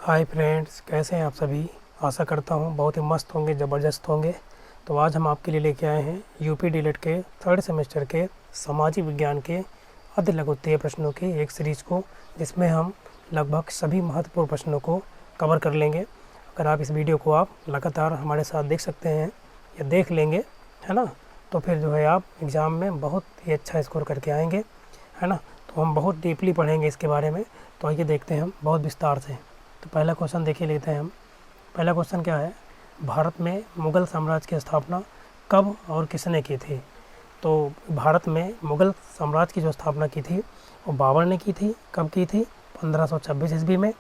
Hi friends, कैसे हैं आप सभी। आशा करता हूँ बहुत ही मस्त होंगे, ज़बरदस्त होंगे। तो आज हम आपके लिए लेके आए हैं यूपी डीएलएड के थर्ड सेमेस्टर के सामाजिक विज्ञान के अति लघुत्तरीय प्रश्नों की एक सीरीज़ को, जिसमें हम लगभग सभी महत्वपूर्ण प्रश्नों को कवर कर लेंगे। अगर आप इस वीडियो को आप लगातार हमारे साथ देख सकते हैं या देख लेंगे, है ना, तो फिर जो है आप एग्ज़ाम में बहुत ही अच्छा स्कोर करके आएंगे, है ना। तो हम बहुत डीपली पढ़ेंगे इसके बारे में। तो आइए देखते हैं हम बहुत विस्तार से। तो पहला क्वेश्चन देखिए लेते हैं हम। पहला क्वेश्चन क्या है, भारत में मुग़ल साम्राज्य की स्थापना कब और किसने की थी। तो भारत में मुग़ल साम्राज्य की जो स्थापना की थी वो बाबर ने की थी। कब की थी? 1526 ईस्वी में।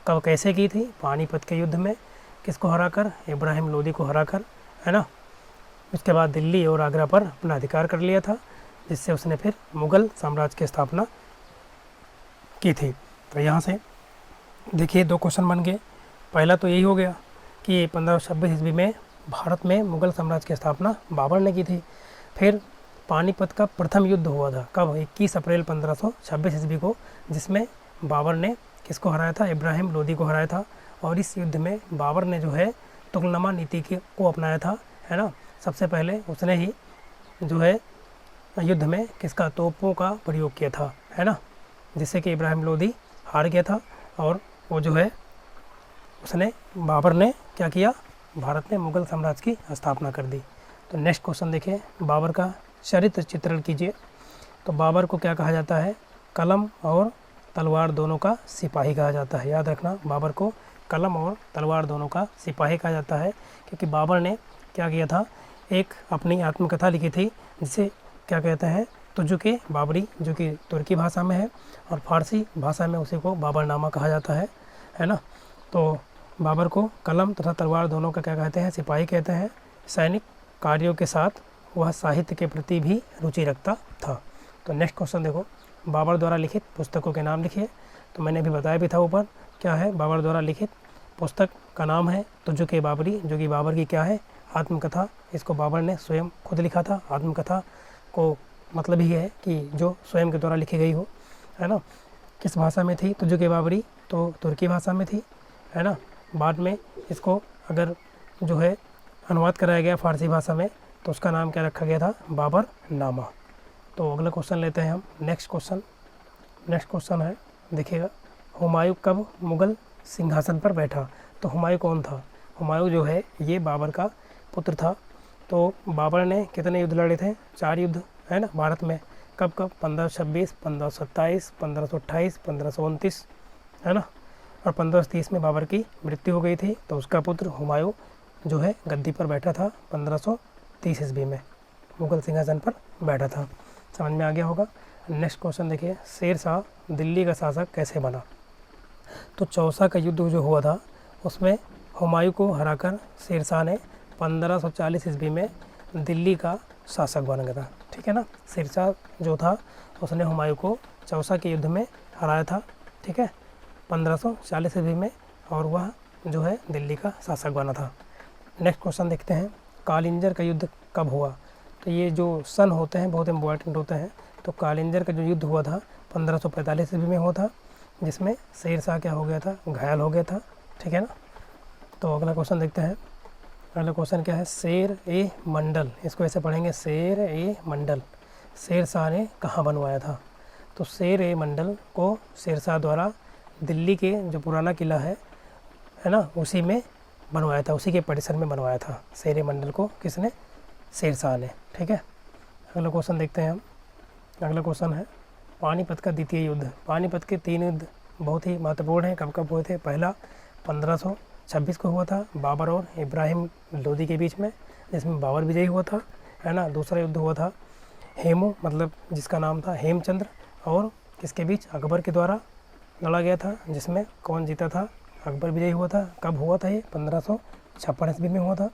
कब, कैसे की थी? पानीपत के युद्ध में। किसको हराकर? इब्राहिम लोदी को हराकर, है ना। उसके बाद दिल्ली और आगरा पर अपना अधिकार कर लिया था, जिससे उसने फिर मुग़ल साम्राज्य की स्थापना की थी। तो यहाँ से देखिए दो क्वेश्चन बन गए। पहला तो यही हो गया कि 1526 ईस्वी में भारत में मुग़ल साम्राज्य की स्थापना बाबर ने की थी। फिर पानीपत का प्रथम युद्ध हुआ था कब? 21 अप्रैल 1526 ईस्वी को, जिसमें बाबर ने किसको हराया था? इब्राहिम लोदी को हराया था। और इस युद्ध में बाबर ने जो है तुगलमा नीति को अपनाया था, है ना। सबसे पहले उसने ही जो है युद्ध में किसका? तोपों का प्रयोग किया था, है ना, जिससे कि इब्राहिम लोदी हार गया था। और वो जो है उसने, बाबर ने क्या किया? भारत में मुग़ल साम्राज्य की स्थापना कर दी। तो नेक्स्ट क्वेश्चन देखिए, बाबर का चरित्र चित्रण कीजिए। तो बाबर को क्या कहा जाता है? कलम और तलवार दोनों का सिपाही कहा जाता है। याद रखना, बाबर को कलम और तलवार दोनों का सिपाही कहा जाता है, क्योंकि बाबर ने क्या किया था? एक अपनी आत्मकथा लिखी थी, जिसे क्या कहते हैं? तुजुक-ए बाबरी, जो कि तुर्की भाषा में है, और फारसी भाषा में उसी को बाबरनामा कहा जाता है ना। तो बाबर को कलम तथा तलवार दोनों का क्या कहते हैं? सिपाही कहते हैं। सैनिक कार्यों के साथ वह साहित्य के प्रति भी रुचि रखता था। तो नेक्स्ट क्वेश्चन देखो, बाबर द्वारा लिखित पुस्तकों के नाम लिखिए। तो मैंने अभी बताया भी था ऊपर, क्या है बाबर द्वारा लिखित पुस्तक का नाम है तुजुक-ए बाबरी, जो कि बाबर की क्या है? आत्मकथा। इसको बाबर ने स्वयं खुद लिखा था। आत्मकथा को मतलब ही है कि जो स्वयं के द्वारा लिखी गई हो, है ना। किस भाषा में थी तुजुक-ए बाबरी? तो तुर्की भाषा में थी, है ना। बाद में इसको अगर जो है अनुवाद कराया गया फारसी भाषा में, तो उसका नाम क्या रखा गया था? बाबरनामा। तो अगला क्वेश्चन लेते हैं हम। नेक्स्ट क्वेश्चन है, देखिएगा, हुमायूं कब मुग़ल सिंहासन पर बैठा। तो हुमायूं कौन था? हुमायूं जो है ये बाबर का पुत्र था। तो बाबर ने कितने युद्ध लड़े थे? 4 युद्ध, है ना, भारत में। कब कब? 1526, 1527, 1528, 1529, है ना। और 1530 में बाबर की मृत्यु हो गई थी। तो उसका पुत्र हुमायूं जो है गद्दी पर बैठा था 1530 ईस्वी में, मुग़ल सिंहासन पर बैठा था। समझ में आ गया होगा। नेक्स्ट क्वेश्चन देखिए, शेर शाह दिल्ली का शासक कैसे बना। तो चौसा का युद्ध जो हुआ था, उसमें हुमायूं को हराकर शेर शाह ने 1540 ईस्वी में दिल्ली का शासक बन गया था, ठीक है ना। शेर शाह जो था उसने हुमायूं को चौसा के युद्ध में हराया था, ठीक है, 1540 ईस्वी में, और वह जो है दिल्ली का शासक बना था। नेक्स्ट क्वेश्चन देखते हैं, कालिंजर का युद्ध कब हुआ। तो ये जो सन होते हैं बहुत इम्पोर्टेंट होते हैं। तो कालिंजर का जो युद्ध हुआ था 1545 ईस्वी में हुआ था, जिसमें शेर शाह क्या हो गया था? घायल हो गया था, ठीक है ना। तो अगला क्वेश्चन देखते हैं। अगला क्वेश्चन क्या है? शेर-ए-मंडल, इसको ऐसे पढ़ेंगे, शेर-ए-मंडल शेर शाह ने कहाँ बनवाया था। तो शेर-ए-मंडल को शेर शाह द्वारा दिल्ली के जो पुराना किला है ना, उसी में बनवाया था, उसी के परिसर में बनवाया था शेर-ए-मंडल को। किसने? शेर शाह ने, ठीक है। अगला क्वेश्चन देखते हैं हम। अगला क्वेश्चन है, पानीपत का द्वितीय युद्ध। पानीपत के 3 युद्ध बहुत ही महत्वपूर्ण हैं। कब कब हुए थे? पहला 1526 को हुआ था, बाबर और इब्राहिम लोदी के बीच में, जिसमें बाबर विजयी हुआ था, है ना। दूसरा युद्ध हुआ था हेमू, मतलब जिसका नाम था हेमचंद्र, और किसके बीच? अकबर के द्वारा लड़ा गया था, जिसमें कौन जीता था? अकबर विजयी हुआ था। कब हुआ था ये? 1556 ईस्वी में हुआ था।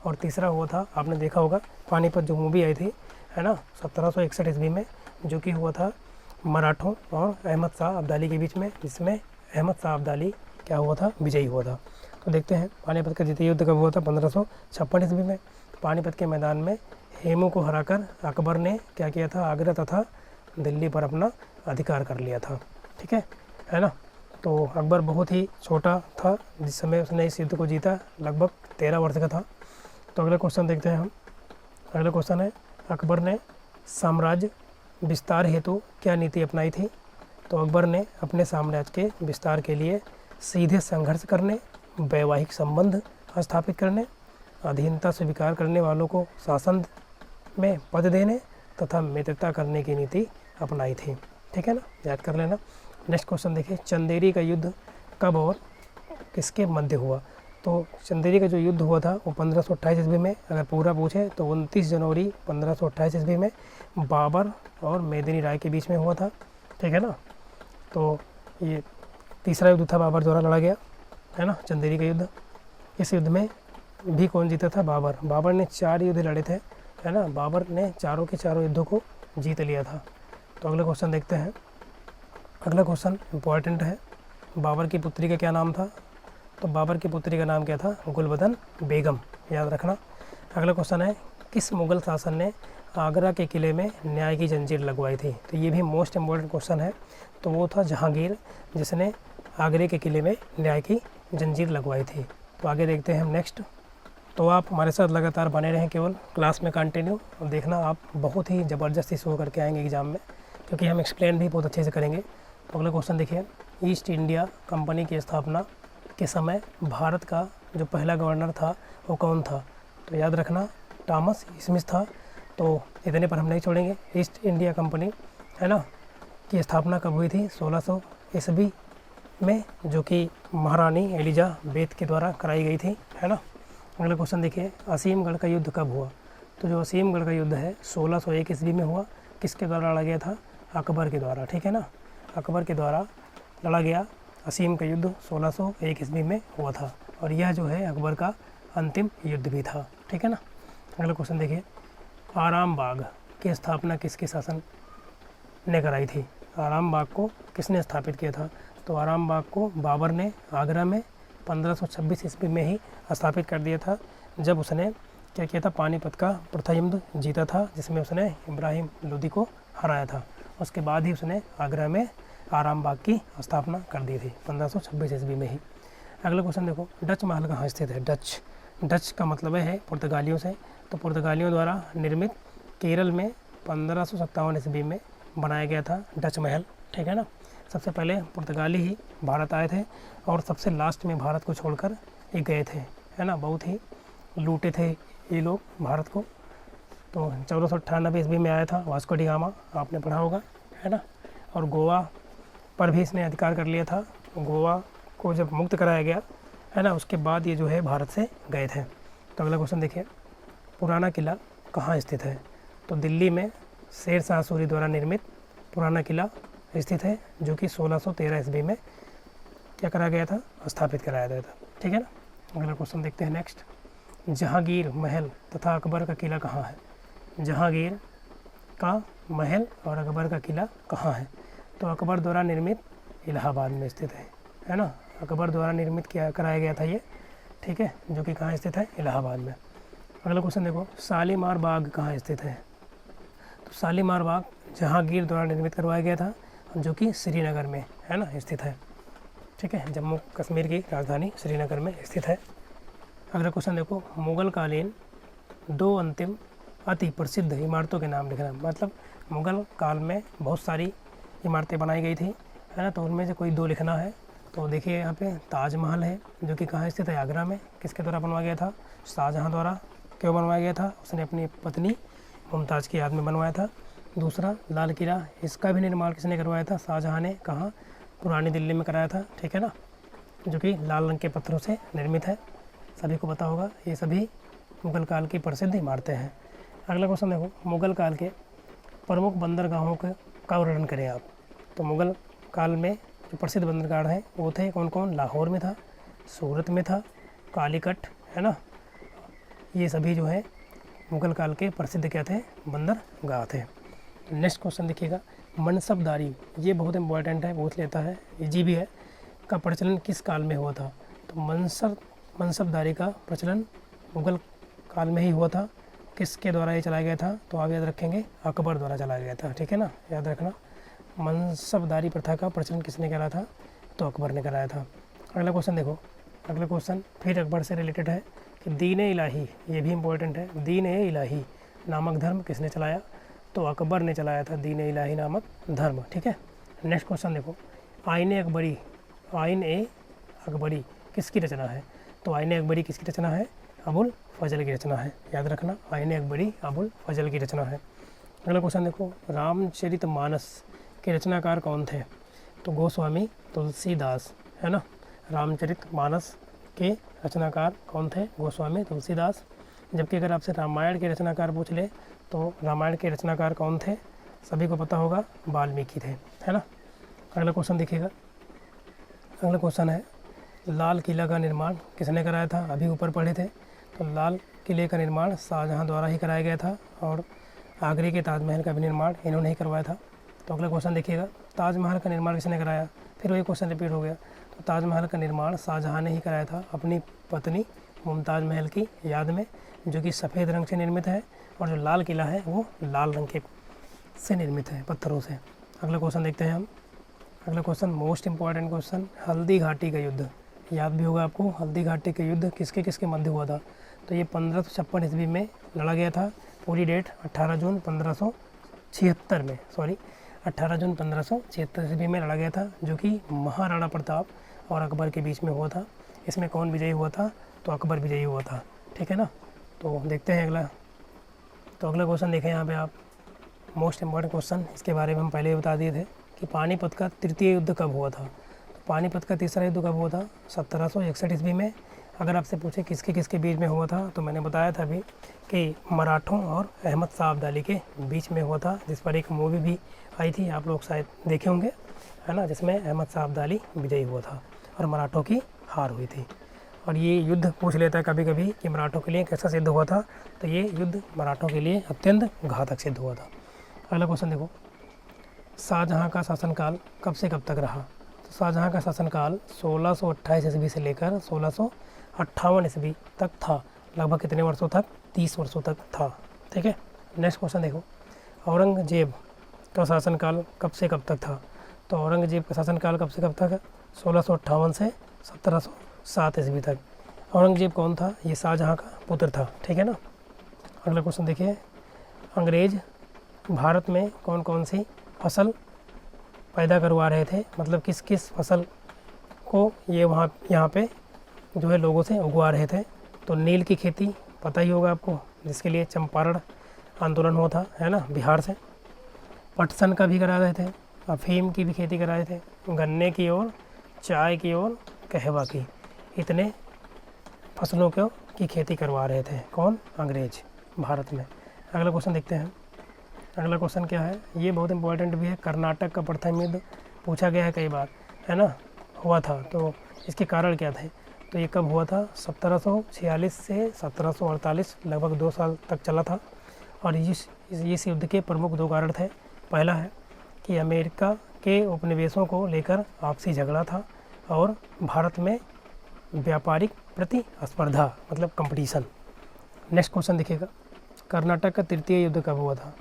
और तीसरा हुआ था, आपने देखा होगा पानीपत जो मूवी आई थी, है ना, 1761 ईस्वी में, जो कि हुआ था मराठों और अहमद शाह अब्दाली के बीच में, जिसमें अहमद शाह अब्दाली क्या हुआ था? विजयी हुआ था। तो देखते हैं पानीपत का द्वितीय युद्ध कब हुआ था? 1556 ईस्वी में। पानीपत के मैदान में हेमू को हराकर अकबर ने क्या किया था? आगरा तथा दिल्ली पर अपना अधिकार कर लिया था, ठीक है ना। तो अकबर बहुत ही छोटा था जिस समय उसने इस युद्ध को जीता, लगभग 13 वर्ष का था। तो अगला क्वेश्चन देखते हैं हम। अगला क्वेश्चन है, अकबर ने साम्राज्य विस्तार हेतु क्या नीति अपनाई थी? तो अकबर ने अपने साम्राज्य के विस्तार के लिए सीधे संघर्ष करने, वैवाहिक संबंध स्थापित करने, अधीनता स्वीकार करने वालों को शासन में पद देने तथा मित्रता करने की नीति अपनाई थी। ठीक है ना, याद कर लेना। नेक्स्ट क्वेश्चन देखिए, चंदेरी का युद्ध कब और किसके मध्य हुआ? तो चंदेरी का जो युद्ध हुआ था वो 1528 ईस्वी में, अगर पूरा पूछे तो 29 जनवरी 1528 ईस्वी में बाबर और मेदिनी राय के बीच में हुआ था। ठीक है ना, तो ये तीसरा युद्ध था, बाबर द्वारा लड़ा गया है ना चंदेरी का युद्ध। इस युद्ध में भी कौन जीता था? बाबर। बाबर ने 4 युद्ध लड़े थे, है ना, बाबर ने चारों के चारों युद्धों को जीत लिया था। तो अगला क्वेश्चन देखते हैं। अगला क्वेश्चन इम्पॉर्टेंट है, बाबर की पुत्री का क्या नाम था? तो बाबर की पुत्री का नाम क्या था? गुलबदन बेगम, याद रखना। अगला क्वेश्चन है, किस मुगल शासन ने आगरा के किले में न्याय की जंजीर लगवाई थी? तो ये भी मोस्ट इम्पॉर्टेंट क्वेश्चन है। तो वो था जहांगीर, जिसने आगरे के किले में न्याय की जंजीर लगवाई थी। तो आगे देखते हैं हम नेक्स्ट। तो आप हमारे साथ लगातार बने रहें, केवल क्लास में कंटिन्यू, और देखना आप बहुत ही ज़बरदस्ती शो करके आएंगे एग्जाम में, क्योंकि हम एक्सप्लेन भी बहुत अच्छे से करेंगे। तो अगला क्वेश्चन देखिए, ईस्ट इंडिया कंपनी की स्थापना के समय भारत का जो पहला गवर्नर था वो कौन था? तो याद रखना, थॉमस स्मिथ था। तो इतने पर हम नहीं छोड़ेंगे। ईस्ट इंडिया कंपनी, है ना, की स्थापना कब हुई थी? 1600 ईस्वी में, जो कि महारानी एलिजाबेथ के द्वारा कराई गई थी, है ना। अगला क्वेश्चन देखिए, असीमगढ़ का युद्ध कब हुआ? तो जो असीमगढ़ का युद्ध है 1601 ईस्वी में हुआ। किसके द्वारा लड़ा गया था? अकबर के द्वारा। ठीक है ना, अकबर के द्वारा लड़ा गया असीम का युद्ध 1601 ईस्वी में हुआ था, और यह जो है अकबर का अंतिम युद्ध भी था। ठीक है ना। अगला क्वेश्चन देखिए, आराम बाग की स्थापना किसके शासन ने कराई थी? आराम बाग को किसने स्थापित किया था? तो आराम बाग को बाबर ने आगरा में 1526 ईस्वी में ही स्थापित कर दिया था, जब उसने क्या किया था? पानीपत का प्रथम युद्ध जीता था, जिसमें उसने इब्राहिम लोदी को हराया था। उसके बाद ही उसने आगरा में आराम बाग की स्थापना कर दी थी 1526 ईस्वी में ही। अगला क्वेश्चन देखो, डच महल कहाँ स्थित है? डच का मतलब है पुर्तगालियों से। तो पुर्तगालियों द्वारा निर्मित केरल में 1557 ईस्वी में बनाया गया था डच महल। ठीक है ना। सबसे पहले पुर्तगाली ही भारत आए थे, और सबसे लास्ट में भारत को छोड़कर ये गए थे, है ना। बहुत ही लूटे थे ये लोग भारत को। तो 1498 ईस्वी में आया था वास्को डी गामा, आपने पढ़ा होगा, है ना। और गोवा पर भी इसने अधिकार कर लिया था। गोवा को जब मुक्त कराया गया, है ना, उसके बाद ये जो है भारत से गए थे। तो अगला क्वेश्चन देखिए, पुराना किला कहाँ स्थित है? तो दिल्ली में शेर शाह सूरी द्वारा निर्मित पुराना किला स्थित है, जो कि 1613 ईस्वी में क्या कराया गया था? स्थापित कराया गया था। ठीक है ना। अगला क्वेश्चन देखते हैं नेक्स्ट, जहांगीर महल तथा अकबर का किला कहाँ है? जहांगीर का महल और अकबर का किला कहाँ है? तो अकबर द्वारा निर्मित इलाहाबाद में स्थित है ना। अकबर द्वारा निर्मित किया कराया गया था ये, ठीक है, जो कि कहाँ स्थित है? इलाहाबाद में। अगला क्वेश्चन देखो, शालीमार बाग कहाँ स्थित है? तो शालीमार बाग जहांगीर द्वारा निर्मित करवाया गया था, जो कि श्रीनगर में, है ना, स्थित है। ठीक है, जम्मू कश्मीर की राजधानी श्रीनगर में स्थित है। अगला क्वेश्चन देखो, मुगल कालीन 2 अंतिम अति प्रसिद्ध इमारतों के नाम लिखना। मतलब मुगल काल में बहुत सारी इमारतें बनाई गई थी, है ना, तो उनमें से कोई 2 लिखना है। तो देखिए यहाँ पे ताजमहल है, जो कि कहाँ स्थित है? आगरा में। किसके द्वारा बनवाया गया था? शाहजहाँ द्वारा। क्यों बनवाया गया था? उसने अपनी पत्नी मुमताज़ की याद में बनवाया था। दूसरा, लाल किला, इसका भी निर्माण किसने करवाया था? शाहजहाँ ने। कहाँ? पुरानी दिल्ली में कराया था। ठीक है ना, जो कि लाल रंग के पत्थरों से निर्मित है, सभी को पता होगा। ये सभी मुगल काल की प्रसिद्ध इमारतें हैं। अगला क्वेश्चन देखो, मुगल काल के प्रमुख बंदरगाहों का वर्णन करें आप। तो मुगल काल में जो प्रसिद्ध बंदरगाह हैं वो थे कौन कौन? लाहौर में था, सूरत में था, कालीकट, है ना। ये सभी जो है मुगल काल के प्रसिद्ध क्या थे? बंदरगाह थे। नेक्स्ट क्वेश्चन देखिएगा, मनसबदारी, ये बहुत इंपॉर्टेंट है, पूछ लेता है, इजी भी है, का प्रचलन किस काल में हुआ था? तो मनसबदारी का प्रचलन मुगल काल में ही हुआ था। किसके द्वारा ये चलाया गया था? तो आप याद रखेंगे, अकबर द्वारा चलाया गया था। ठीक है ना, याद रखना, मनसबदारी प्रथा का प्रचलन किसने करा था? तो अकबर ने कराया था। अगला क्वेश्चन देखो, अगला क्वेश्चन फिर अकबर से रिलेटेड है कि दीन इलाही, ये भी इम्पोर्टेंट है, दीन इलाही नामक धर्म किसने चलाया? तो अकबर ने चलाया था दीन इलाही नामक धर्म। ठीक है, नेक्स्ट क्वेश्चन देखो, आईन अकबरी, आईन ए अकबरी किसकी रचना है? तो आईन अकबरी किसकी रचना है? अबुल फजल की रचना है, याद रखना, आईन अकबरी अबुल फजल की रचना है। अगला क्वेश्चन देखो, रामचरितमानस के रचनाकार कौन थे? तो गोस्वामी तुलसीदास, है ना। रामचरितमानस के रचनाकार कौन थे? गोस्वामी तुलसीदास। जबकि अगर आपसे रामायण के रचनाकार पूछ ले तो रामायण के रचनाकार कौन थे? सभी को पता होगा, वाल्मीकि थे, है ना। अगला क्वेश्चन देखिएगा, अगला क्वेश्चन है लाल किला का निर्माण किसने कराया था? अभी ऊपर पढ़े थे। तो लाल किले का निर्माण शाहजहाँ द्वारा ही कराया गया था और आगरे के ताजमहल का भी निर्माण इन्होंने ही करवाया था। तो अगला क्वेश्चन देखिएगा, ताजमहल का निर्माण किसने कराया? फिर वही क्वेश्चन रिपीट हो गया। तो ताजमहल का निर्माण शाहजहाँ ने ही कराया था अपनी पत्नी मुमताज़ महल की याद में, जो कि सफ़ेद रंग से निर्मित है, और जो लाल किला है वो लाल रंग के से निर्मित है, पत्थरों से। अगला क्वेश्चन देखते हैं हम, अगला question most important question, Haldi Ghati का युद्ध, याद भी होगा आपको, हल्दी घाटी का युद्ध किसके किसके मध्य हुआ था? तो ये 1556 ईस्वी में लड़ा गया था। पूरी डेट 18 जून 1576 में, 18 जून 1576 ईस्वी में लड़ा गया था, जो कि महाराणा प्रताप और अकबर के बीच में हुआ था। इसमें कौन विजयी हुआ था? तो अकबर विजयी हुआ था। ठीक है ना। तो देखते हैं अगला, तो अगला क्वेश्चन देखें यहाँ पे आप, मोस्ट इम्पॉर्टेंट क्वेश्चन, इसके बारे में हम पहले ही बता दिए थे कि पानीपत का तृतीय युद्ध कब हुआ था? तो पानीपत का तीसरा युद्ध कब हुआ था? 1761 ईस्वी में। अगर आपसे पूछे किसके किसके बीच में हुआ था, तो मैंने बताया था अभी कि मराठों और अहमद शाह अब्दाली के बीच में हुआ था, जिस पर एक मूवी भी आई थी, आप लोग शायद देखे होंगे, है ना, जिसमें अहमद शाह अब्दाली विजयी हुआ था और मराठों की हार हुई थी। और ये युद्ध पूछ लेता है कभी कभी कि मराठों के लिए कैसा सिद्ध हुआ था, तो ये युद्ध मराठों के लिए अत्यंत घातक सिद्ध हुआ था। अगला क्वेश्चन देखो, शाहजहाँ का शासनकाल कब से कब तक रहा? तो शाहजहाँ का शासनकाल 1628 ईस्वी से लेकर 1658 ईस्वी तक था। लगभग कितने वर्षों तक? 30 वर्षों तक था। ठीक है, नेक्स्ट क्वेश्चन देखो, औरंगजेब का शासनकाल कब से कब तक था? तो औरंगजेब का शासनकाल कब से कब तक? 1658 से 1707 ईस्वी तक। औरंगजेब कौन था? ये शाहजहाँ का पुत्र था। ठीक है ना। अगला क्वेश्चन देखिए, अंग्रेज भारत में कौन कौन सी फसल पैदा करवा रहे थे? मतलब किस किस फसल को ये यहाँ पे जो है लोगों से उगवा रहे थे? तो नील की खेती पता ही होगा आपको, जिसके लिए चंपारण आंदोलन हुआ था, है ना, बिहार से। पटसन का भी करा रहे थे, अफीम की भी खेती करा रहे थे, गन्ने की और चाय की और कहवा की, इतने फसलों की खेती करवा रहे थे। कौन? अंग्रेज भारत में। अगला क्वेश्चन देखते हैं, अगला क्वेश्चन क्या है, ये बहुत इंपॉर्टेंट भी है। कर्नाटक का प्रथम युद्ध पूछा गया है कई बार, है ना, हुआ था, तो इसके कारण क्या थे? तो ये कब हुआ था? 1746 से 1748, लगभग 2 साल तक चला था। और इस युद्ध के प्रमुख 2 कारण थे। पहला है कि अमेरिका के उपनिवेशों को लेकर आपसी झगड़ा था और भारत में व्यापारिक प्रतिस्पर्धा, मतलब कंपटीशन। नेक्स्ट क्वेश्चन देखिएगा, कर्नाटक का तृतीय युद्ध कब हुआ था?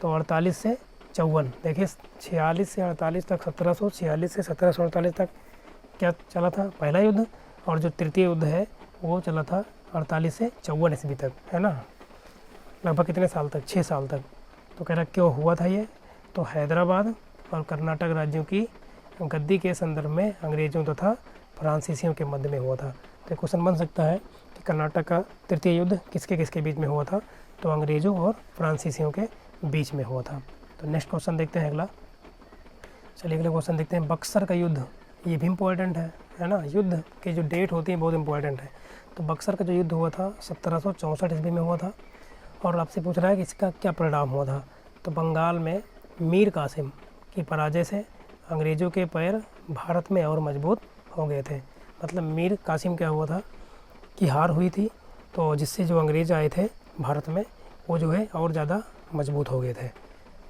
तो 48 से 54। देखिए 46 से 48 तक, 1746 से 1748 तक क्या चला था? पहला युद्ध। और जो तृतीय युद्ध है वो चला था 48 से 54 ईस्वी तक, है ना, लगभग कितने साल तक? 6 साल तक। तो कह रहा क्यों हुआ था ये? तो हैदराबाद और कर्नाटक राज्यों की गद्दी के संदर्भ में अंग्रेजों तथा फ्रांसीसियों के मध्य में हुआ था। तो क्वेश्चन बन सकता है कि कर्नाटक का तृतीय युद्ध किसके किसके बीच में हुआ था? तो अंग्रेजों और फ्रांसीसियों के बीच में हुआ था। तो नेक्स्ट क्वेश्चन देखते हैं अगला। चलिए अगला क्वेश्चन देखते हैं, बक्सर का युद्ध, ये भी इम्पोर्टेंट है ना, युद्ध की जो डेट होती है बहुत इंपॉर्टेंट है। तो बक्सर का जो युद्ध हुआ था 1764 ईस्वी में हुआ था। और आपसे पूछ रहा है कि इसका क्या परिणाम हुआ था? तो बंगाल में मीर कासिम की पराजय से अंग्रेज़ों के पैर भारत में और मजबूत हो गए थे। मतलब मीर कासिम क्या हुआ था कि हार हुई थी, तो जिससे जो अंग्रेज़ आए थे भारत में वो जो है और ज़्यादा मजबूत हो गए थे।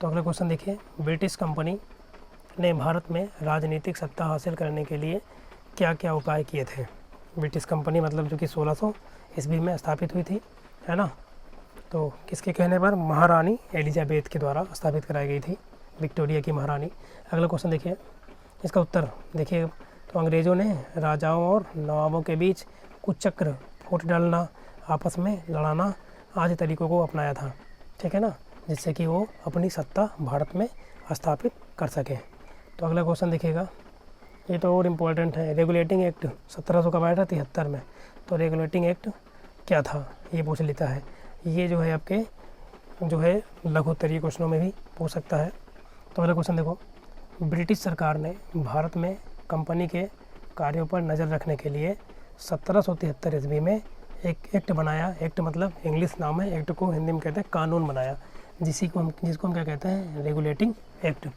तो अगला क्वेश्चन देखिए, ब्रिटिश कंपनी ने भारत में राजनीतिक सत्ता हासिल करने के लिए क्या क्या उपाय किए थे? ब्रिटिश कंपनी मतलब जो कि 1600 ईस्वी में स्थापित हुई थी, है ना, तो किसके कहने पर? महारानी एलिजाबेथ के द्वारा स्थापित कराई गई थी, विक्टोरिया की महारानी। अगला क्वेश्चन देखिए, इसका उत्तर देखिए, तो अंग्रेज़ों ने राजाओं और नवाबों के बीच कुचक्र, फूट डालना, आपस में लड़ाना आदि तरीक़ों को अपनाया था, ठीक है ना, जिससे कि वो अपनी सत्ता भारत में स्थापित कर सकें। तो अगला क्वेश्चन देखिएगा, ये तो और इम्पोर्टेंट है। रेगुलेटिंग एक्ट 1700 कब आया था? 73 में। तो रेगुलेटिंग एक्ट क्या था ये पूछ लेता है। ये जो है आपके जो है लघु उत्तरीय क्वेश्चनों में भी पूछ सकता है। तो अगला क्वेश्चन देखो, ब्रिटिश सरकार ने भारत में कंपनी के कार्यों पर नज़र रखने के लिए 1773 ईस्वी में एक एक्ट बनाया। एक्ट मतलब इंग्लिश नाम है, एक्ट को हिंदी में कहते हैं कानून बनाया, जिसको हम क्या कहते हैं? Regulating act.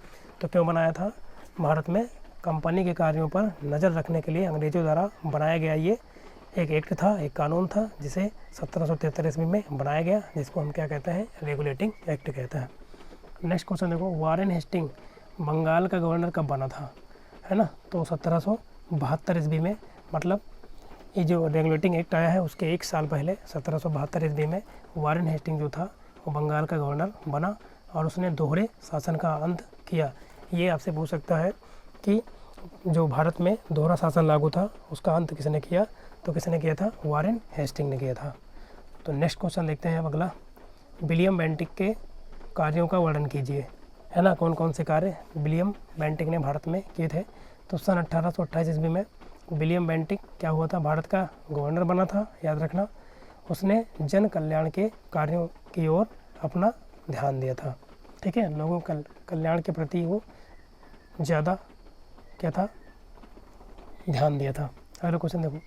तो क्यों बनाया था? भारत में कंपनी के कार्यों पर नज़र रखने के लिए अंग्रेज़ों द्वारा बनाया गया ये एक एक्ट था, एक कानून था, जिसे 1773 ईस्वी में बनाया गया, जिसको हम क्या कहते हैं? रेगुलेटिंग एक्ट कहते हैं। नेक्स्ट क्वेश्चन देखो, वारेन हेस्टिंग बंगाल का गवर्नर कब बना था, है ना? तो 1772 ईस्वी में, मतलब ये जो रेगुलेटिंग एक्ट आया है उसके एक साल पहले 1772 ईस्वी में वारेन हेस्टिंग जो था वो बंगाल का गवर्नर बना और उसने दोहरे शासन का अंत किया। ये आपसे पूछ सकता है कि जो भारत में दोहरा शासन लागू था उसका अंत किसने किया? तो किसने किया था? वारेन हेस्टिंग ने किया था। तो नेक्स्ट क्वेश्चन देखते हैं अब अगला, विलियम बेंटिक के कार्यों का वर्णन कीजिए, है ना? कौन कौन से कार्य विलियम बेंटिक ने भारत में किए थे? तो सन 1828 ईस्वी में विलियम बेंटिक क्या हुआ था? भारत का गवर्नर बना था, याद रखना। उसने जन कल्याण के कार्यों की ओर अपना ध्यान दिया था, ठीक है, लोगों का कल्याण के प्रति वो ज़्यादा क्या था? ध्यान दिया था। अगला क्वेश्चन देखो,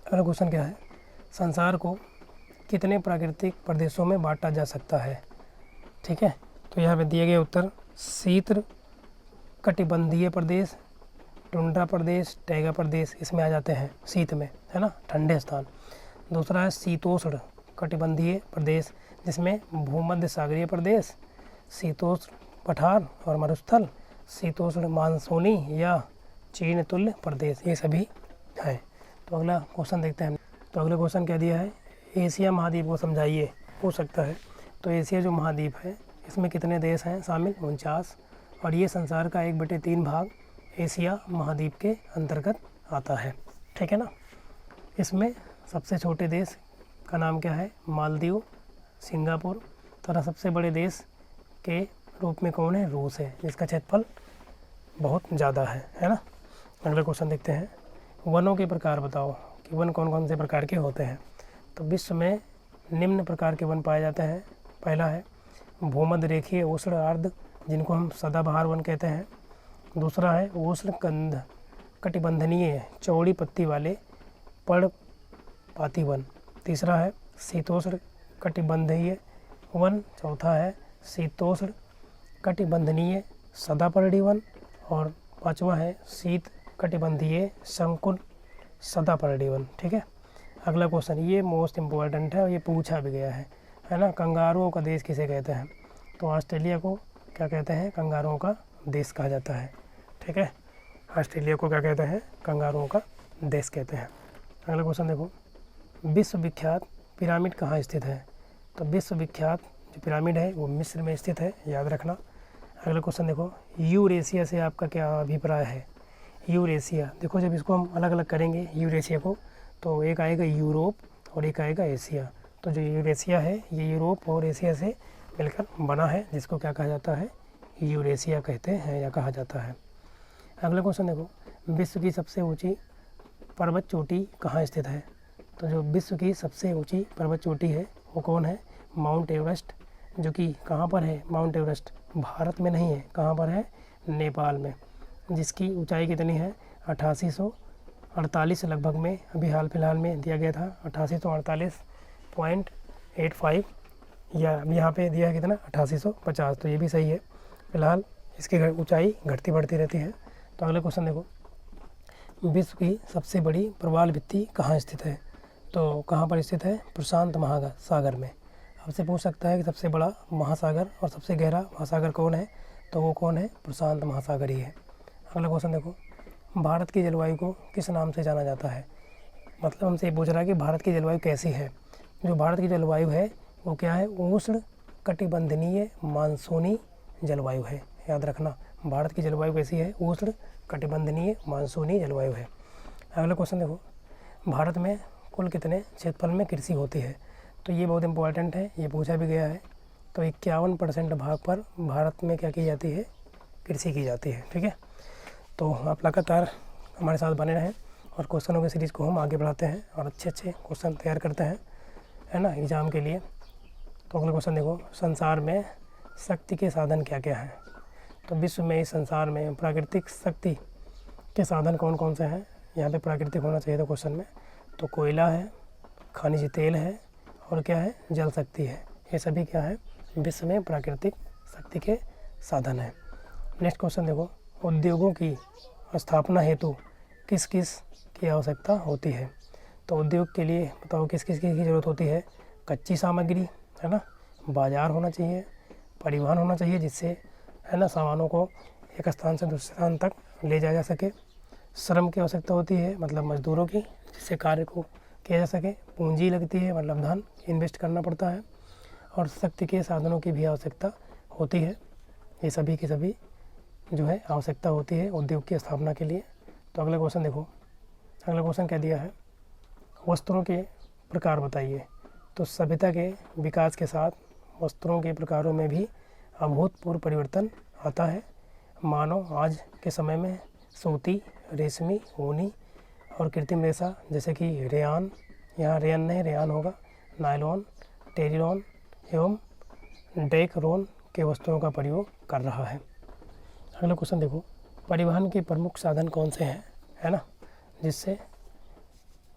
अगला क्वेश्चन क्या है? संसार को कितने प्राकृतिक प्रदेशों में बांटा जा सकता है, ठीक है? तो यहाँ पे दिए गए उत्तर शीत कटिबंधीय प्रदेश, टुंड्रा प्रदेश, टैगा प्रदेश इसमें आ जाते हैं, शीत में, है ना, ठंडे स्थान। दूसरा है शीतोष्ण कटिबंधीय प्रदेश, जिसमें भूमध्य सागरीय प्रदेश, शीतोष्ण पठार और मरुस्थल, शीतोष्ण मानसूनी या चीन तुल्य प्रदेश, ये सभी हैं। तो अगला क्वेश्चन देखते हैं। तो अगला क्वेश्चन क्या दिया है? एशिया महाद्वीप को समझाइए, हो सकता है। तो एशिया जो महाद्वीप है इसमें कितने देश हैं शामिल? 49। और ये संसार का 1/3 भाग एशिया महाद्वीप के अंतर्गत आता है, ठीक है ना। इसमें सबसे छोटे देश का नाम क्या है? मालदीव, सिंगापुर। तथा सबसे बड़े देश के रूप में कौन है? रूस है, जिसका क्षेत्रफल बहुत ज़्यादा है ना। अगला क्वेश्चन देखते हैं, वनों के प्रकार बताओ कि वन कौन कौन से प्रकार के होते हैं। तो विश्व में निम्न प्रकार के वन पाए जाते हैं। पहला है भूमध्य रेखीय उष्ण आर्द्र, जिनको हम सदाबहार वन कहते हैं। दूसरा है उष्ण कंद कटिबंधनीय चौड़ी पत्ती वाले पर्णपाती वन। तीसरा है शीतोष्ण कटिबंधीय वन। चौथा है शीतोष्ण कटिबंधनीय सदापर्णी वन। और पांचवा है शीत कटिबंधीय संकुल सदापर्णी वन, ठीक है। अगला क्वेश्चन ये मोस्ट इम्पोर्टेंट है और ये पूछा भी गया है ना। कंगारुओं का देश किसे कहते हैं? तो ऑस्ट्रेलिया को क्या कहते हैं? कंगारुओं का देश कहा जाता है, ठीक है। ऑस्ट्रेलिया को क्या कहते हैं? कंगारुओं का देश कहते हैं। अगला क्वेश्चन देखो, विश्व विख्यात पिरामिड कहाँ स्थित है? तो विश्व विख्यात जो पिरामिड है वो मिस्र में स्थित है, याद रखना। अगला क्वेश्चन देखो, यूरेशिया से आपका क्या अभिप्राय है? यूरेशिया देखो, जब इसको हम अलग अलग करेंगे यूरेशिया को, तो एक आएगा यूरोप और एक आएगा एशिया। तो जो यूरेशिया है ये यूरोप और एशिया से मिलकर बना है, जिसको क्या कहा जाता है? यूरेशिया कहते हैं या कहा जाता है। अगला क्वेश्चन देखो, विश्व की सबसे ऊंची पर्वत चोटी कहाँ स्थित है? तो जो विश्व की सबसे ऊंची पर्वत चोटी है वो कौन है? माउंट एवरेस्ट, जो कि कहाँ पर है? माउंट एवरेस्ट भारत में नहीं है, कहाँ पर है? नेपाल में, जिसकी ऊंचाई कितनी है? 8848 लगभग में, अभी हाल फिलहाल में दिया गया था 8848.85, या अभी यहाँ पे दिया है कितना? 8850, तो ये भी सही है। फिलहाल इसकी ऊंचाई घटती बढ़ती रहती है। तो अगला क्वेश्चन देखो, विश्व की सबसे बड़ी प्रवाल भित्ति कहाँ स्थित है? तो कहाँ पर स्थित है? प्रशांत महासागर में। आपसे पूछ सकता है कि सबसे बड़ा महासागर और सबसे गहरा महासागर कौन है? तो वो कौन है? प्रशांत महासागर ही है। अगला क्वेश्चन देखो, भारत की जलवायु को किस नाम से जाना जाता है? मतलब हमसे ये पूछ रहा है कि भारत की जलवायु कैसी है। जो भारत की जलवायु है वो क्या है? उष्ण कटिबंधनीय मानसूनी जलवायु है, याद रखना। भारत की जलवायु कैसी है? उष्ण कटिबंधनीय मानसूनी जलवायु है। अगला क्वेश्चन देखो, भारत में कुल कितने क्षेत्रफल में कृषि होती है? तो ये बहुत इंपॉर्टेंट है, ये पूछा भी गया है। तो 51% भाग पर भारत में क्या की जाती है? कृषि की जाती है। ठीक है, तो आप लगातार हमारे साथ बने रहें और क्वेश्चनों की सीरीज़ को हम आगे बढ़ाते हैं और अच्छे अच्छे क्वेश्चन तैयार करते हैं, है ना, एग्ज़ाम के लिए। तो अगला क्वेश्चन देखो, संसार में शक्ति के साधन क्या क्या हैं? तो विश्व में, इस संसार में प्राकृतिक शक्ति के साधन कौन कौन से हैं? यहाँ पे प्राकृतिक होना चाहिए था क्वेश्चन में। तो कोयला है, खनिज तेल है और क्या है? जल शक्ति है। ये सभी क्या है? विश्व में प्राकृतिक शक्ति के साधन हैं। नेक्स्ट क्वेश्चन देखो, उद्योगों की स्थापना हेतु किस किस की आवश्यकता होती है? तो उद्योग के लिए बताओ किस किस की ज़रूरत होती है? कच्ची सामग्री, है ना, बाज़ार होना चाहिए, परिवहन होना चाहिए जिससे, है ना, सामानों को एक स्थान से दूसरे स्थान तक ले जाया जा सके, श्रम की आवश्यकता होती है, मतलब मजदूरों की, जिससे कार्य को किया जा सके, पूंजी लगती है, मतलब धन इन्वेस्ट करना पड़ता है, और शक्ति के साधनों की भी आवश्यकता होती है। ये सभी की सभी जो है आवश्यकता होती है उद्योग की स्थापना के लिए। तो अगला क्वेश्चन देखो, अगला क्वेश्चन क्या दिया है? वस्त्रों के प्रकार बताइए। तो सभ्यता के विकास के साथ वस्त्रों के प्रकारों में भी अभूतपूर्व परिवर्तन आता है। मानो आज के समय में सूती, रेशमी, ऊनी और कृत्रिम रेशा जैसे कि रेयान, यहाँ रेयन नहीं रेयान होगा, नायलॉन, टेरिलॉन एवं डेकरोन के वस्त्रों का प्रयोग कर रहा है। अगला क्वेश्चन देखो, परिवहन के प्रमुख साधन कौन से हैं, है ना, जिससे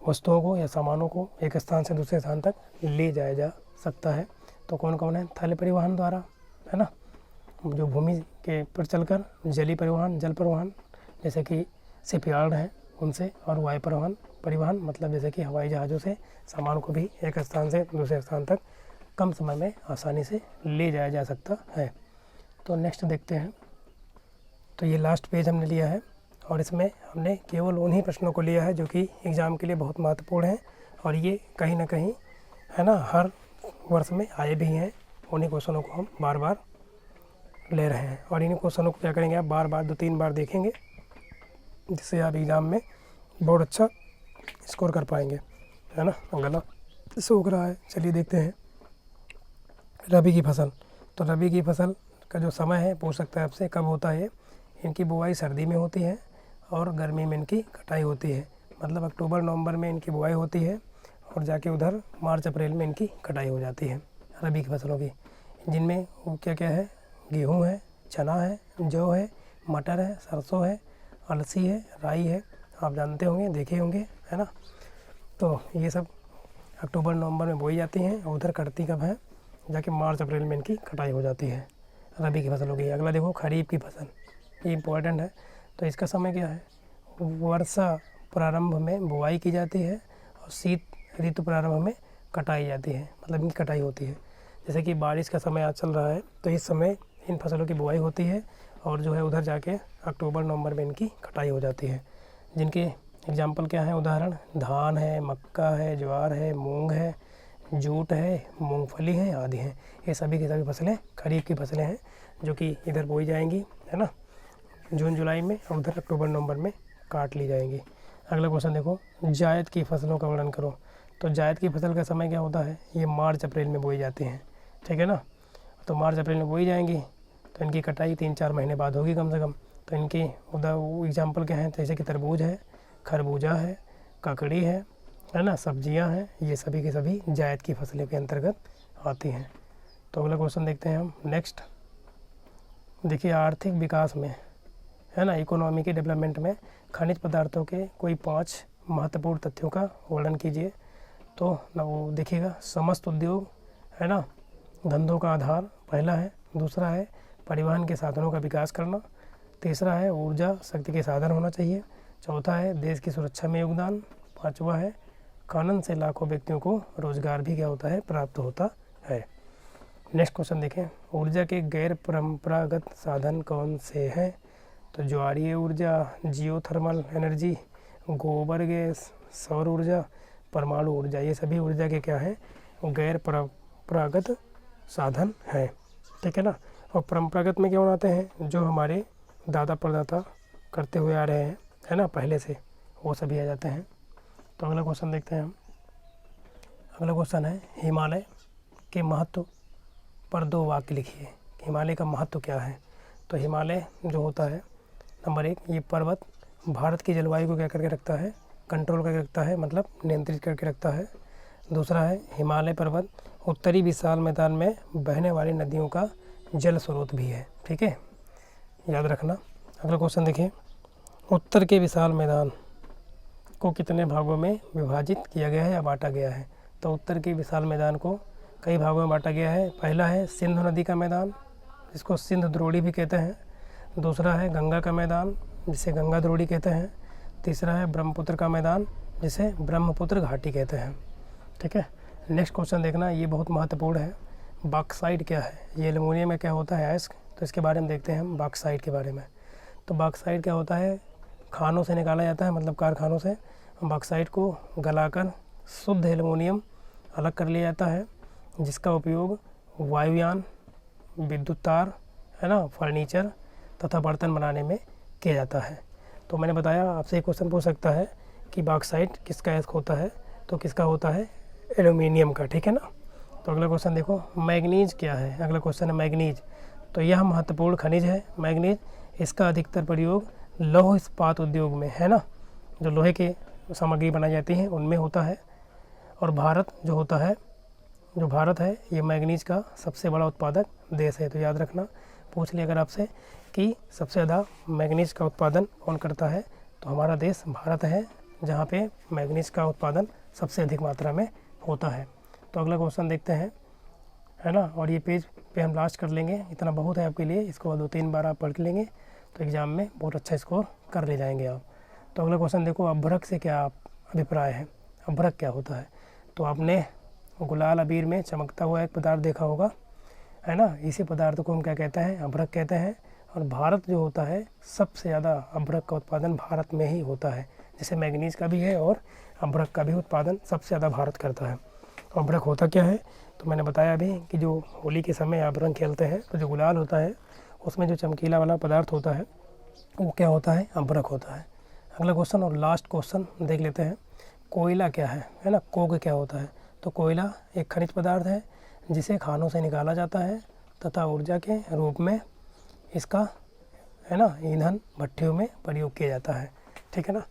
वस्तुओं को या सामानों को एक स्थान से दूसरे स्थान तक ले जाया जा सकता है? तो कौन कौन है? थल परिवहन द्वारा, है ना, जो भूमि के पर चलकर, जली परिवहन, जल परिवहन जैसे कि शिपयार्ड हैं उनसे, और वायु परिवहन मतलब जैसे कि हवाई जहाज़ों से सामान को भी एक स्थान से दूसरे स्थान तक कम समय में आसानी से ले जाया जा सकता है। तो नेक्स्ट देखते हैं। तो ये लास्ट पेज हमने लिया है और इसमें हमने केवल उन्हीं प्रश्नों को लिया है जो कि एग्ज़ाम के लिए बहुत महत्वपूर्ण हैं और ये कहीं ना कहीं, है ना, हर वर्ष में आए भी हैं। उन्हीं क्वेश्चनों को हम बार बार ले रहे हैं और इन्हीं क्वेश्चनों को क्या करेंगे, आप बार बार 2-3 बार देखेंगे, जिससे आप एग्ज़ाम में बहुत अच्छा स्कोर कर पाएंगे, है ना। गला सूख रहा है, चलिए देखते हैं। रबी की फसल, तो रबी की फसल का जो समय है पूछ सकता है आपसे कब होता है। इनकी बुआई सर्दी में होती है और गर्मी में इनकी कटाई होती है, मतलब अक्टूबर नवंबर में इनकी बुआई होती है और जाके उधर मार्च अप्रैल में इनकी कटाई हो जाती है रबी की फसलों की, जिनमें वो क्या क्या है? गेहूँ है, चना है, जौ है, मटर है, सरसों है, अलसी है, राई है, आप जानते होंगे, देखे होंगे, है ना। तो ये सब अक्टूबर नवंबर में बोई जाती हैं और उधर कटती कब है? जाके मार्च अप्रैल में इनकी कटाई हो जाती है रबी की फसलों की। अगला देखो, खरीफ की फसल, ये इम्पोर्टेंट है। तो इसका समय क्या है? वर्षा प्रारंभ में बुआई की जाती है और शीत ऋतु प्रारंभ में कटाई जाती है, मतलब इनकी कटाई होती है। जैसे कि बारिश का समय आज चल रहा है तो इस समय इन फसलों की बुआई होती है और जो है उधर जाके अक्टूबर नवंबर में इनकी कटाई हो जाती है। जिनके एग्जाम्पल क्या है? उदाहरण धान है, मक्का है, ज्वार है, मूंग है, जूट है, मूंगफली है आदि हैं। ये सभी की सभी फसलें खरीफ की फसलें हैं जो कि इधर बोई जाएंगी, है ना, जून जुलाई में, और उधर अक्टूबर नवंबर में काट ली जाएंगी। अगला क्वेश्चन देखो, जायद की फसलों का वर्णन करो। तो जायद की फसल का समय क्या होता है? ये मार्च अप्रैल में बोई जाती हैं, ठीक है ना। तो मार्च अप्रैल में बोई जाएंगी तो इनकी कटाई 3-4 महीने बाद होगी कम से कम। तो इनकी उधर एग्जाम्पल क्या है? जैसे कि तरबूज है, खरबूजा है, ककड़ी है ना, सब्जियां हैं, ये सभी की सभी जायद की फसलों के अंतर्गत आती हैं। तो अगला क्वेश्चन देखते हैं हम नेक्स्ट। देखिए, आर्थिक विकास में, है ना, इकोनॉमी के डेवलपमेंट में खनिज पदार्थों के कोई 5 महत्वपूर्ण तथ्यों का वर्णन कीजिए। तो ना वो देखिएगा, समस्त उद्योग, है ना, धंधों का आधार पहला है। दूसरा है परिवहन के साधनों का विकास करना। तीसरा है ऊर्जा शक्ति के साधन होना चाहिए। चौथा है देश की सुरक्षा में योगदान। पांचवा है खनन से लाखों व्यक्तियों को रोजगार भी क्या होता है? प्राप्त होता है। नेक्स्ट क्वेश्चन देखें, ऊर्जा के गैर परंपरागत साधन कौन से हैं? तो ज्वारीय ऊर्जा, जियोथर्मल एनर्जी, गोबर गैस, सौर ऊर्जा, परमाणु ऊर्जा, ये सभी ऊर्जा के क्या हैं? गैर परंपरागत साधन हैं, ठीक है ना। और परंपरागत में क्या आते हैं? जो हमारे दादा परदाता करते हुए आ रहे हैं, है ना, पहले से, वो सभी आ जाते हैं। तो अगला क्वेश्चन देखते हैं हम। अगला क्वेश्चन है हिमालय के महत्व पर 2 वाक्य लिखिए। हिमालय का महत्व क्या है? तो हिमालय जो होता है, नंबर 1, ये पर्वत भारत की जलवायु को क्या करके रखता है? कंट्रोल करके रखता है, मतलब नियंत्रित करके रखता है। दूसरा है हिमालय पर्वत उत्तरी विशाल मैदान में बहने वाली नदियों का जल स्रोत भी है। ठीक है, याद रखना। अगला क्वेश्चन देखिए, उत्तर के विशाल मैदान को कितने भागों में विभाजित किया गया है या बांटा गया है? तो उत्तर के विशाल मैदान को कई भागों में बांटा गया है। पहला है सिंधु नदी का मैदान, जिसको सिंध द्रोणी भी कहते हैं। दूसरा है गंगा का मैदान, जिसे गंगा द्रोणी कहते हैं। तीसरा है ब्रह्मपुत्र का मैदान, जिसे ब्रह्मपुत्र घाटी कहते हैं। ठीक है, नेक्स्ट क्वेश्चन देखना, ये बहुत महत्वपूर्ण है। बॉक्साइट क्या है? ये एल्युमिनियम में क्या होता है? अयस्क। तो इसके बारे में देखते हैं हम, बॉक्साइट के बारे में। तो बॉक्साइट क्या होता है? खानों से निकाला जाता है, मतलब कारखानों से। बॉक्साइट को गलाकर शुद्ध एल्युमिनियम अलग कर लिया जाता है, जिसका उपयोग वायुयान, विद्युत तार, है ना, फर्नीचर तथा बर्तन बनाने में किया जाता है। तो मैंने बताया, आपसे एक क्वेश्चन पूछ सकता है कि बॉक्साइट किसका अयस्क होता है? तो किसका होता है? एल्युमिनियम का। ठीक है ना। तो अगला क्वेश्चन देखो, मैग्नीज क्या है? अगला क्वेश्चन है मैग्नीज। तो यह महत्वपूर्ण खनिज है मैग्नीज। इसका अधिकतर प्रयोग लौह इस्पात उद्योग में, है ना, जो लोहे की सामग्री बनाई जाती है उनमें होता है। और भारत जो होता है, जो भारत है, ये मैग्नीज का सबसे बड़ा उत्पादक देश है। तो याद रखना, पूछ लिया अगर आपसे कि सबसे ज़्यादा मैग्नीज का उत्पादन कौन करता है, तो हमारा देश भारत है, जहाँ पे मैग्नीज का उत्पादन सबसे अधिक मात्रा में होता है। तो अगला क्वेश्चन देखते हैं, है ना। और ये पेज पे हम लास्ट कर लेंगे, इतना बहुत है आपके लिए। इसको 2-3 बार आप पढ़ लेंगे तो एग्ज़ाम में बहुत अच्छा स्कोर कर ले जाएंगे आप। तो अगला क्वेश्चन देखो, अभ्रक से क्या अभिप्राय है? अभ्रक क्या होता है? तो आपने गुलाल अबीर में चमकता हुआ एक पदार्थ देखा होगा, है ना। इसी पदार्थ को हम क्या कहते हैं? अभ्रक कहते हैं। और भारत जो होता है, सबसे ज़्यादा अभ्रक का उत्पादन भारत में ही होता है। जैसे मैग्नीज का भी है और अभ्रक का भी उत्पादन सबसे ज़्यादा भारत करता है। अभ्रक होता क्या है? तो मैंने बताया अभी कि जो होली के समय आप रंग खेलते हैं, तो जो गुलाल होता है उसमें जो चमकीला वाला पदार्थ होता है वो क्या होता है? अभ्रक होता है। अगला क्वेश्चन और लास्ट क्वेश्चन देख लेते हैं, कोयला क्या है ना। कोक क्या होता है? तो कोयला एक खनिज पदार्थ है जिसे खानों से निकाला जाता है तथा ऊर्जा के रूप में इसका, है ना, ईंधन भट्टियों में प्रयोग किया जाता है। ठीक है ना।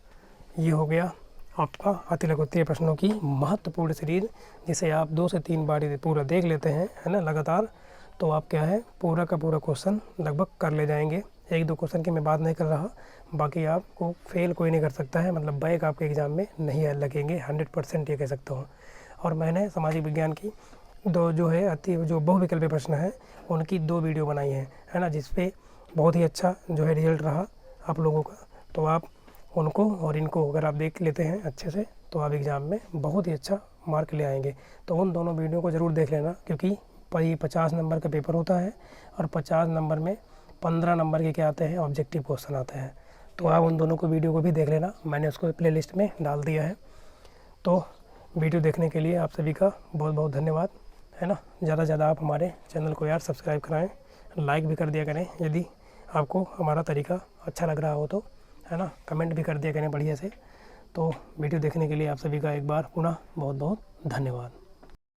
ये हो गया आपका अति लघु उत्तरीय प्रश्नों की महत्वपूर्ण सीरीज, जिसे आप 2 से 3 बार पूरा देख लेते हैं, है ना, लगातार, तो आप क्या है, पूरा का पूरा क्वेश्चन लगभग कर ले जाएंगे। 1-2 क्वेश्चन की मैं बात नहीं कर रहा, बाकी आपको फेल कोई नहीं कर सकता है, मतलब बैक आपके एग्ज़ाम में नहीं लगेंगे, 100% ये कह सकता हूँ। और मैंने सामाजिक विज्ञान की जो बहुविकल्पीय प्रश्न है उनकी 2 वीडियो बनाई है ना, जिसपे बहुत ही अच्छा जो है रिजल्ट रहा आप लोगों का। तो आप उनको और इनको अगर आप देख लेते हैं अच्छे से, तो आप एग्ज़ाम में बहुत ही अच्छा मार्क ले आएंगे। तो उन दोनों वीडियो को ज़रूर देख लेना, क्योंकि 50 नंबर का पेपर होता है और 50 नंबर में 15 नंबर के क्या आते हैं? ऑब्जेक्टिव क्वेश्चन आते हैं। तो आप उन दोनों को वीडियो को भी देख लेना, मैंने उसको प्लेलिस्ट में डाल दिया है। तो वीडियो देखने के लिए आप सभी का बहुत बहुत धन्यवाद, है ना। ज़्यादा से ज़्यादा आप हमारे चैनल को यार सब्सक्राइब कराएं, लाइक भी कर दिया करें यदि आपको हमारा तरीका अच्छा लग रहा हो तो, है ना। कमेंट भी कर दिया करें बढ़िया से। तो वीडियो देखने के लिए आप सभी का एक बार पुनः बहुत बहुत धन्यवाद।